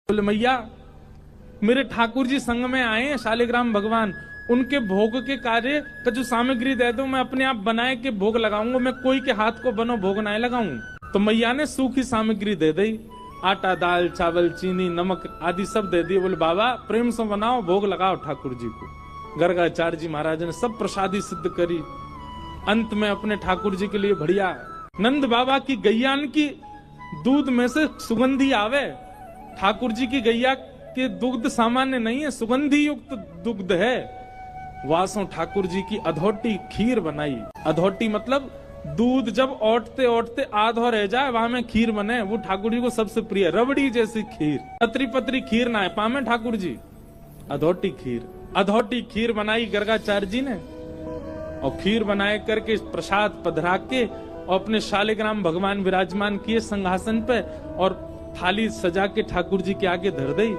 बोले मैया मेरे ठाकुर जी संग में आए हैं शालिग्राम भगवान, उनके भोग के कार्य का जो सामग्री दे दो मैं अपने आप बनाए के भोग लगाऊंगा, मैं कोई के हाथ को बनो भोग ना लगाऊं। तो मैया ने सूखी सामग्री दे दी, आटा दाल चावल चीनी नमक आदि सब दे दिए। बोले बाबा प्रेम से बनाओ भोग लगाओ ठाकुर जी को। गर्गाचार्य जी महाराज ने सब प्रसादी सिद्ध करी। अंत में अपने ठाकुर जी के लिए बढ़िया नंद बाबा की गैयान की दूध में से सुगंधी आवे। ठाकुर जी की गैया के दुग्ध सामान्य नहीं है, सुगंधी युक्त दुग्ध है। वासों ठाकुर जी की अधोटी खीर बनाई। अधोटी मतलब दूध जब ओटते ओटते आधो रह जाए वहां में खीर बने, वो ठाकुर जी को सबसे प्रिय। रबड़ी जैसी खीर, पतरी पतरी खीर ना है पामे ठाकुर जी, अधोटी खीर। अधोटी खीर बनाई गर्गाचार्य जी ने और खीर बनाए करके प्रसाद पधरा के और अपने शालिग्राम भगवान विराजमान किए सिंहासन पे और थाली सजा के ठाकुर जी के आगे धर दी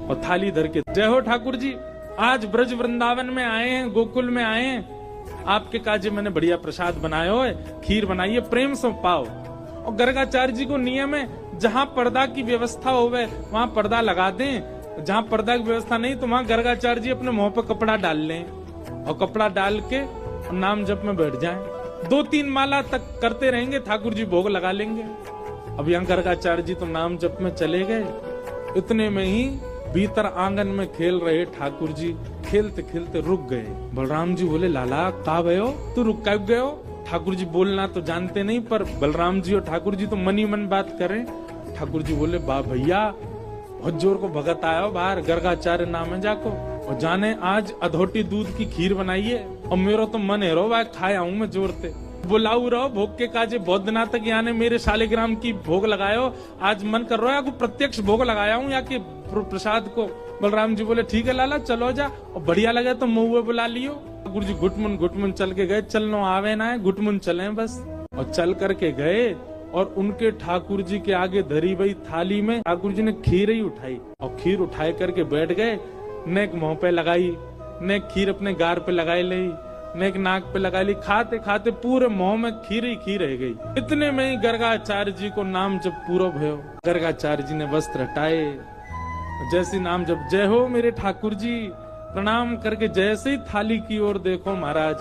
और थाली धर के जय हो ठाकुर जी, आज ब्रज वृंदावन में आए हैं, गोकुल में आए हैं, आपके काजे मैंने बढ़िया प्रसाद बनाया हो, खीर बनाई है, प्रेम से पाओ। और गर्गाचार्य जी को नियम है जहाँ पर्दा की व्यवस्था होवे वहाँ पर्दा लगा दें, जहाँ पर्दा की व्यवस्था नहीं तो वहाँ गर्गाचार्य जी अपने मुंह पे कपड़ा डाल लें और कपड़ा डाल के नाम जप में बैठ जाएं। 2-3 माला तक करते रहेंगे, ठाकुर जी भोग लगा लेंगे। अब यहाँ गर्गाचार्य जी तो नाम जप में चले गए। इतने में ही भीतर आंगन में खेल रहे ठाकुर जी खेलते खेलते रुक गए। बलराम जी बोले लाला कहाँ गए हो, तू रुक कब गए हो? ठाकुर जी बोलना तो जानते नहीं पर बलराम जी और ठाकुर जी तो मन ही मन बात करें। ठाकुर जी बोले बा भैया बहुत जोर को भगत आया हो बाहर, गर्गाचार्य नाम है जाको और जाने आज अधोटी दूध की खीर बनाई है और मेरा तो मन है रो भाई खाए आऊं मैं जोर से। बुलाऊ रहो भोग के काजे, बहुत दिना तक यहाँ ने मेरे शालिग्राम की भोग लगायो, आज मन कर रहा है आपको प्रत्यक्ष भोग लगाया हूँ या कि प्रसाद को। बलराम जी बोले ठीक है लाला चलो जा, और बढ़िया लगे तो मुँह बुला लियो। ठाकुर जी घुटमुन चल के गए, चलनो आवे ना है घुटमुन चले बस। और चल करके गए और उनके ठाकुर जी के आगे धरी हुई थाली में ठाकुर जी ने खीर ही उठाई और खीर उठाए करके बैठ गए। नेक मुंह पे लगाई, नेक खीर अपने गार पे लगाई ली, नेक नाक पे लगा ली, खाते खाते पूरे मुंह में खीर ही खीर रह गई। इतने में ही गर्गाचार्य जी को नाम जब पूरा भयो, गर्गाचार्य जी ने वस्त्र हटाए, जैसे नाम जब जय हो मेरे ठाकुर जी, प्रणाम करके जैसे ही थाली की ओर देखो महाराज,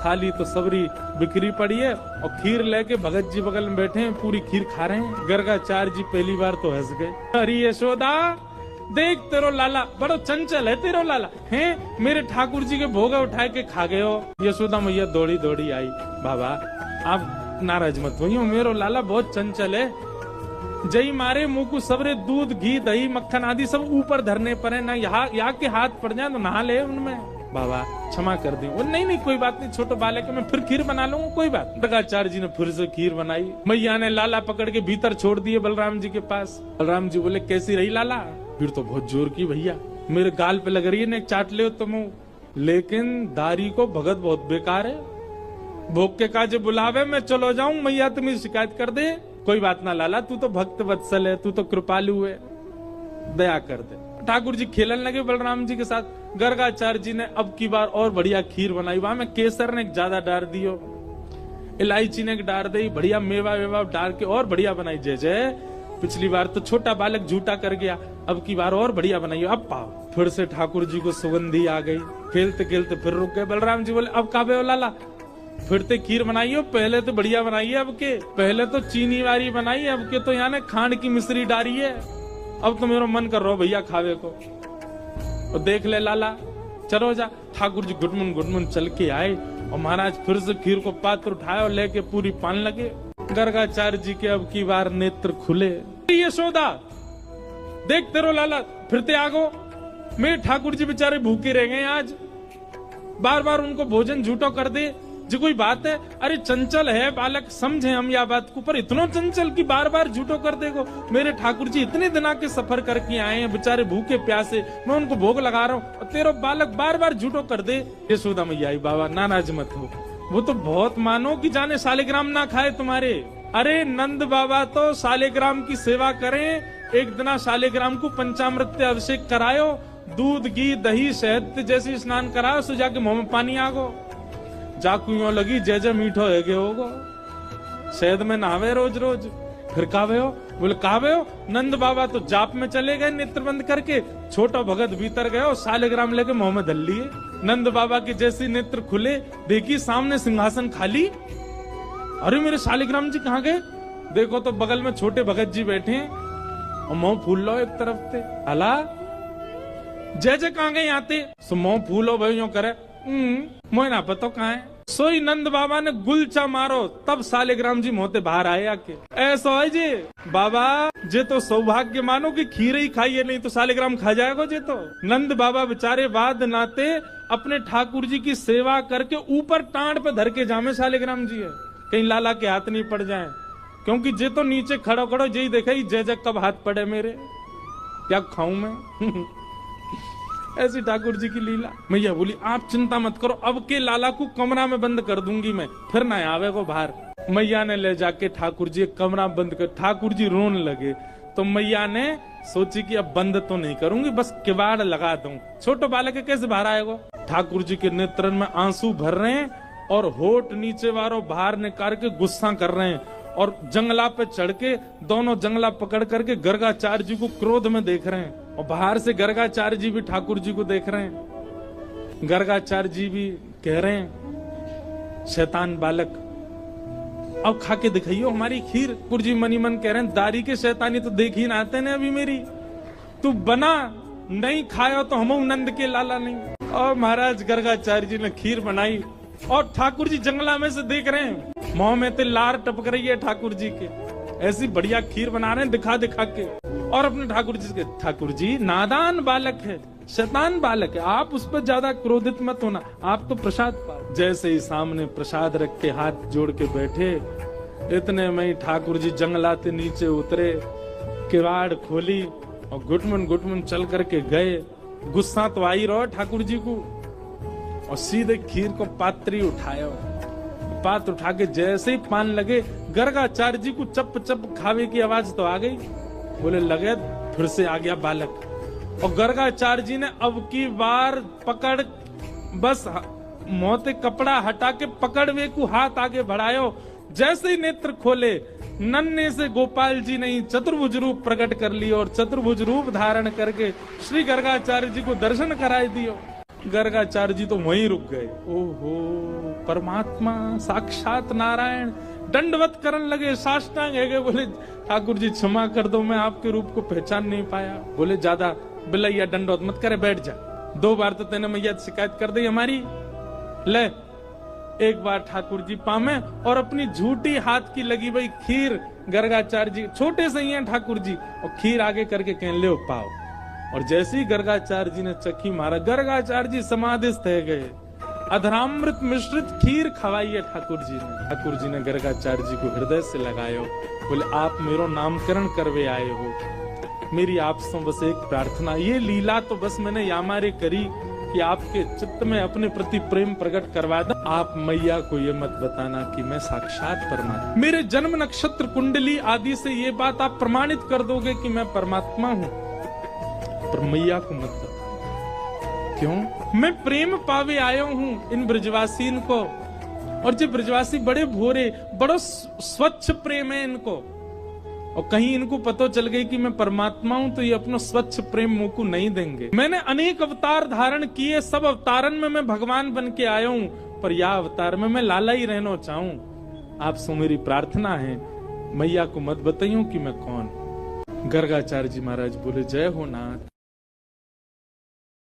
थाली तो सबरी बिखरी पड़ी है और खीर लेके भगत जी बगल में बैठे हैं, पूरी खीर खा रहे हैं। गर्गाचार्य जी पहली बार तो हंस गए। अरे यशोदा देख तेरो लाला बड़ो चंचल है, तेरो लाला है मेरे ठाकुर जी के भोग उठाए के खा गए हो। यशोदा मैया दौड़ी दौड़ी आई, बाबा आप नाराज मत होइए, मेरो लाला बहुत चंचल है, जई मारे मुंह को सबरे दूध घी दही मक्खन आदि सब ऊपर धरने पर है ना, यहाँ के हाथ पड़ जाए तो नहा ले उनमें, बाबा क्षमा कर दी। वो नहीं कोई बात नहीं, छोटे बालक है मैं फिर खीर बना लूंगा कोई बात। गर्गाचार्य जी ने फिर से खीर बनाई। मैया ने लाला पकड़ के भीतर छोड़ दिए बलराम जी के पास। बलराम जी बोले कैसी रही लाला? फिर तो बहुत जोर की भैया, मेरे गाल पे लग रही है ने चाट ले तुम, लेकिन दारी को भगत बहुत बेकार है, भोग के काजे बुलावे मैं चलो जाऊं मैया तुम्हें शिकायत कर दे। कोई बात ना लाला तू तो भक्त वत्सल है, तू तो कृपालु है, दया कर दे। ठाकुर जी खेलन लगे बलराम जी के साथ। गर्गाचार्य जी ने अब की बार और बढ़िया खीर बनाई, वहां में केसर ने ज्यादा डाल दियो, इलायची ने डाल दी, बढ़िया मेवा वेवा डाल के और बढ़िया बनाई। जय जय, पिछली बार तो छोटा बालक झूठा कर गया, अब की बार और बढ़िया बनाई। अब पाओ फिर से ठाकुर जी को सुगंधी आ गई। खेलते खेलते फिर रुक गए। बलराम जी बोले अब काबे हो लाला, फिर ते खीर बनाई हो, पहले तो बढ़िया बनाई है, अब के पहले तो चीनी वाली बनाई है, अब के तो यहाँ ने खांड की मिश्री डाली है, अब तो मेरा मन कर रहा भैया खावे को। और देख ले लाला चलो जा। ठाकुर जी घुटमुन चल के आए और महाराज फिर से खीर को पात्र उठाए और लेके पूरी पान लगे। गर्गाचार्य जी के अब की बार नेत्र खुले। यशोदा देख तेरो लाला फिरते आगो, मेरे ठाकुर जी बेचारे भूखे रह गए आज, बार बार उनको भोजन झूठो कर दे जी कोई बात है? अरे चंचल है बालक, समझे हम या बात को, पर इतना चंचल की बार बार झूठो कर देगो। मेरे ठाकुर जी इतने दिना के सफर करके आए हैं, बेचारे भूखे प्यासे, मैं उनको भोग लगा रहा हूँ और तेरा बालक बार बार झूठो कर दे। यशोदा मैया आई, बाबा नाराज मत हो, वो तो बहुत मानो कि जाने शालिग्राम ना खाए तुम्हारे। अरे नंद बाबा तो शालिग्राम की सेवा करें, एक दिना शालिग्राम को पंचामृत अभिषेक करायो, दूध घी दही शहद जैसे स्नान कराओ, सो जाके मुंह में पानी आगो, जाकू यूं लगी जय जय मीठो है होगो, शहद में नहावे रोज रोज, फिर कावे हो बोले कहा हो? नंद बाबा तो जाप में चले गए नेत्र बंद करके, छोटा भगत भीतर गए और शालिग्राम लेके मुंह में धर लिए। नंद बाबा के जैसे नेत्र खुले, देखी सामने सिंहासन खाली। अरे मेरे शालिग्राम जी कहाँ गए? देखो तो बगल में छोटे भगत जी बैठे हैं और मुंह फूल लो एक तरफ से। अला जय जय कहाँ गए आते? सो मुंह फूलो भाई यूं करे, मोह ना पता कहाँ है। सोई नंद बाबा ने गुलचा मारो, तब शालिग्राम जी मोते बाहर आए आके। ऐसा है जी बाबा, जे तो सौभाग्य मानो कि खीर ही खाइए, नहीं तो शालिग्राम खा जाएगा जे तो। नंद बाबा बेचारे बाद नाते अपने ठाकुर जी की सेवा करके ऊपर टांड पे धर के जामे शालिग्राम जी है, कहीं लाला के हाथ नहीं पड़ जाए। क्योंकि जे तो नीचे खड़ो खड़ो यही देखा ही जय जय कब हाथ पड़े मेरे, क्या खाऊं मैं। ऐसी ठाकुर जी की लीला। मैया बोली आप चिंता मत करो, अब के लाला को कमरा में बंद कर दूंगी मैं, फिर ना आवे को बाहर। मैया ने ले जाके ठाकुर जी कमरा बंद कर, ठाकुर जी रोने लगे। तो मैया ने सोची कि अब बंद तो नहीं करूंगी, बस किवाड़ लगा दूं। छोटे बालक के कैसे बाहर आएगा? ठाकुर जी के नेत्रन में आंसू भर रहे हैं और होठ नीचे वालों बाहर निकाल के गुस्सा कर रहे हैं, और जंगला पे चढ़ के दोनों जंगला पकड़ करके गर्गाचार्य जी को क्रोध में देख रहे हैं, और बाहर से गर्गाचार्य जी भी ठाकुर जी को देख रहे हैं। गर्गाचार्य जी भी कह रहे हैं शैतान बालक अब खा के दिखाइयो हमारी खीर। ठाकुर जी मनी मन कह रहे हैं दारी के शैतानी तो देख ही ना आते ने अभी मेरी, तू बना नहीं खाया तो हम नंद के लाला नहीं। और महाराज गर्गाचार्य जी ने खीर बनाई और ठाकुर जी जंगला में से देख रहे हैं, मुंह में तो लार टपक रही है ठाकुर जी के, ऐसी बढ़िया खीर बना रहे हैं दिखा दिखा के। और अपने ठाकुर जी के, ठाकुर जी नादान बालक है, शैतान बालक है, आप उस पर ज्यादा क्रोधित मत होना, आप तो प्रसाद पाओ। जैसे ही सामने प्रसाद रख के हाथ जोड़ के बैठे, इतने में ही ठाकुर जी जंगलाते नीचे उतरे, किवाड़ खोली और घुटमन चल करके गए। गुस्सा तो आई रहो ठाकुर जी को, और सीधे खीर को पात्री उठाया। पात्र उठा के जैसे ही पान लगे, गर्गाचार्य जी को चप चप खावे की आवाज तो आ गई। बोले लगे फिर से आ गया बालक। और गर्गाचार्य जी ने अब की बार पकड़, बस मोते कपड़ा हटा के पकड़वे को हाथ आगे बढ़ायो। जैसे ही नेत्र खोले, नन्हे से गोपाल जी ने चतुर्भुज रूप प्रकट कर लियो, और चतुर्भुज रूप धारण करके श्री गर्गाचार्य जी को दर्शन कराए दियो। गर्गाचार्य जी तो वहीं रुक गए। ओहो परमात्मा साक्षात नारायण, दंडवत करने लगे, साष्टांग है गए। बोले ठाकुर जी क्षमा कर दो, मैं आपके रूप को पहचान नहीं पाया। बोले ज्यादा बिलैया दंडवत मत करे, बैठ जा, 2 बार तो तेने मैया शिकायत कर दी हमारी, ले एक बार ठाकुर जी पामे। और अपनी झूठी हाथ की लगी भाई खीर, गर्गाचार्य जी छोटे से ही हैं ठाकुर जी, और खीर आगे करके कह ले पाओ। और जैसे ही गर्गाचार्य जी ने चक्की मारा, गर्गाचार्य जी समाधिस्थ है गए। अधरामृत मिश्रित खीर खवाई है ठाकुर जी ने। ठाकुर जी ने गर्गाचार्य जी को हृदय से लगायो। बोले आप मेरो नामकरण करवे आए हो, मेरी आपसे बस एक प्रार्थना, ये लीला तो बस मैंने यामारे करी कि आपके चित्त में अपने प्रति प्रेम प्रकट करवा दो। आप मैया को ये मत बताना कि मैं साक्षात परमात्मा, मेरे जन्म नक्षत्र कुंडली आदि से ये बात आप प्रमाणित कर दोगे कि मैं परमात्मा हूँ, पर मैया को मत बताना। क्यों? मैं प्रेम पावे आयो हूँ इन ब्रजवासी को, और जो ब्रजवासी बड़े भोरे, बड़ो स्वच्छ प्रेम है इनको, और कहीं इनको पता चल गई कि मैं परमात्मा हूं तो ये अपना स्वच्छ प्रेम मुंह को नहीं देंगे। मैंने अनेक अवतार धारण किए, सब अवतारन में मैं भगवान बन के आया हूं, पर यह अवतार में मैं लाला ही रहना चाहूं। आपसे मेरी प्रार्थना है, मैया को मत बताइयो कि मैं कौन। गर्गाचार्य जी महाराज बोले जय हो नाथ।